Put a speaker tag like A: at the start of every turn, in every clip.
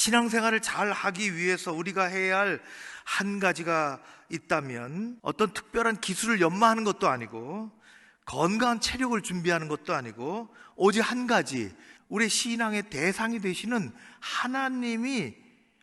A: 신앙생활을 잘 하기 위해서 우리가 해야 할 한 가지가 있다면, 어떤 특별한 기술을 연마하는 것도 아니고 건강한 체력을 준비하는 것도 아니고, 오직 한 가지, 우리의 신앙의 대상이 되시는 하나님이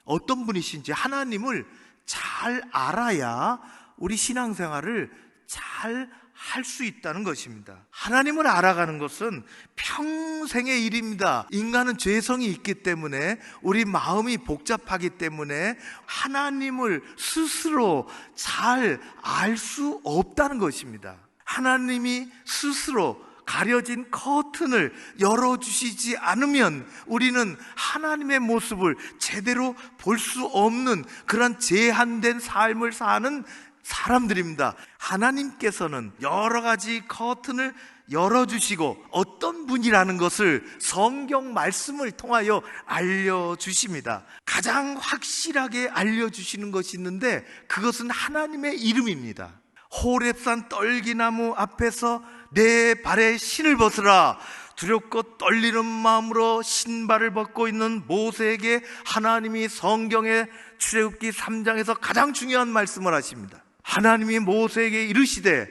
A: 어떤 분이신지, 하나님을 잘 알아야 우리 신앙생활을 잘 할 수 있다는 것입니다. 하나님을 알아가는 것은 평생의 일입니다. 인간은 죄성이 있기 때문에, 우리 마음이 복잡하기 때문에 하나님을 스스로 잘 알 수 없다는 것입니다. 하나님이 스스로 가려진 커튼을 열어주시지 않으면 우리는 하나님의 모습을 제대로 볼 수 없는 그런 제한된 삶을 사는 사람들입니다. 하나님께서는 여러 가지 커튼을 열어주시고 어떤 분이라는 것을 성경 말씀을 통하여 알려주십니다. 가장 확실하게 알려주시는 것이 있는데, 그것은 하나님의 이름입니다. 호렙산 떨기나무 앞에서 내 발에 신을 벗으라. 두렵고 떨리는 마음으로 신발을 벗고 있는 모세에게 하나님이 성경의 출애굽기 3장에서 가장 중요한 말씀을 하십니다. 하나님이 모세에게 이르시되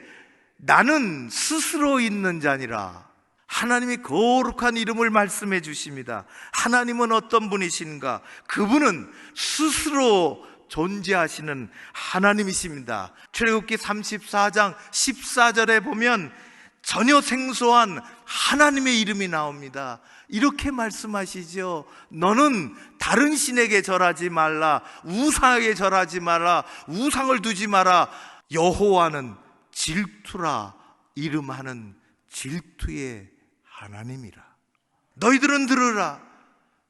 A: 나는 스스로 있는 자니라. 하나님이 거룩한 이름을 말씀해 주십니다. 하나님은 어떤 분이신가? 그분은 스스로 존재하시는 하나님이십니다. 출애굽기 34장 14절에 보면 전혀 생소한 하나님의 이름이 나옵니다. 이렇게 말씀하시죠. 너는 다른 신에게 절하지 말라. 우상에게 절하지 마라. 우상을 두지 마라. 여호와는 질투라. 이름하는 질투의 하나님이라. 너희들은 들으라.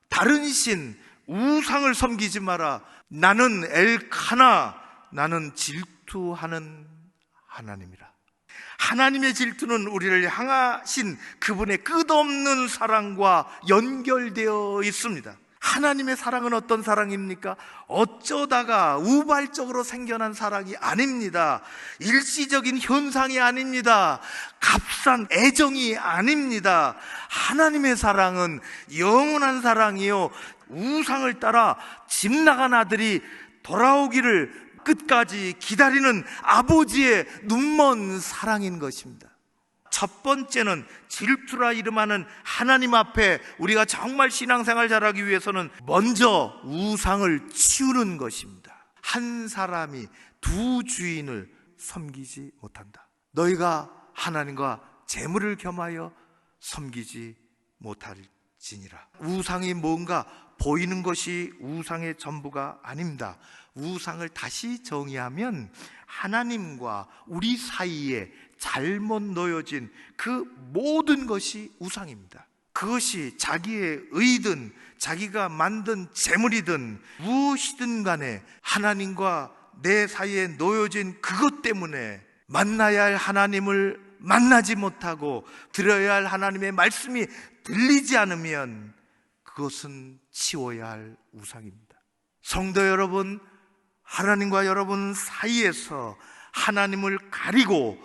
A: 다른 신, 우상을 섬기지 마라. 나는 엘카나, 나는 질투하는 하나님이라. 하나님의 질투는 우리를 향하신 그분의 끝없는 사랑과 연결되어 있습니다. 하나님의 사랑은 어떤 사랑입니까? 어쩌다가 우발적으로 생겨난 사랑이 아닙니다. 일시적인 현상이 아닙니다. 값싼 애정이 아닙니다. 하나님의 사랑은 영원한 사랑이요, 우상을 따라 집 나간 아들이 돌아오기를 끝까지 기다리는 아버지의 눈먼 사랑인 것입니다. 첫 번째는 질투라 이름하는 하나님 앞에 우리가 정말 신앙생활 잘하기 위해서는 먼저 우상을 치우는 것입니다. 한 사람이 두 주인을 섬기지 못한다. 너희가 하나님과 재물을 겸하여 섬기지 못할지니라. 우상이 뭔가 보이는 것이 우상의 전부가 아닙니다. 우상을 다시 정의하면 하나님과 우리 사이에 잘못 놓여진 그 모든 것이 우상입니다. 그것이 자기의 의든 자기가 만든 재물이든 무엇이든 간에 하나님과 내 사이에 놓여진 그것 때문에 만나야 할 하나님을 만나지 못하고 들어야 할 하나님의 말씀이 들리지 않으면 그것은 치워야 할 우상입니다. 성도 여러분, 하나님과 여러분 사이에서 하나님을 가리고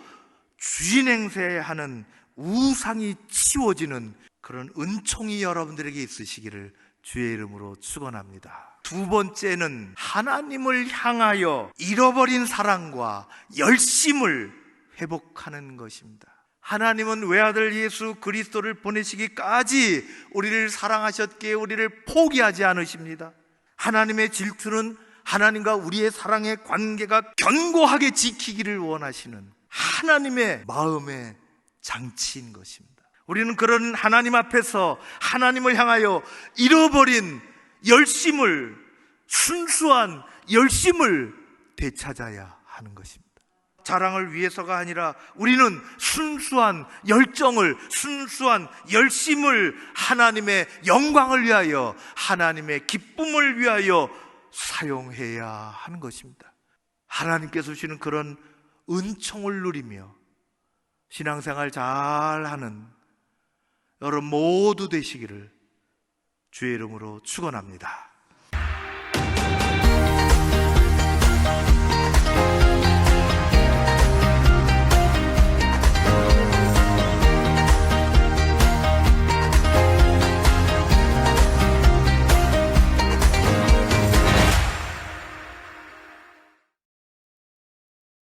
A: 주인 행세하는 우상이 치워지는 그런 은총이 여러분들에게 있으시기를 주의 이름으로 축원합니다. 두 번째는 하나님을 향하여 잃어버린 사랑과 열심을 회복하는 것입니다. 하나님은 외아들 예수 그리스도를 보내시기까지 우리를 사랑하셨기에 우리를 포기하지 않으십니다. 하나님의 질투는 하나님과 우리의 사랑의 관계가 견고하게 지키기를 원하시는 하나님의 마음의 장치인 것입니다. 우리는 그런 하나님 앞에서 하나님을 향하여 잃어버린 열심을, 순수한 열심을 되찾아야 하는 것입니다. 자랑을 위해서가 아니라 우리는 순수한 열정을, 순수한 열심을 하나님의 영광을 위하여, 하나님의 기쁨을 위하여 사용해야 하는 것입니다. 하나님께서 주시는 그런 은총을 누리며 신앙생활 잘하는 여러분 모두 되시기를 주의 이름으로 축원합니다.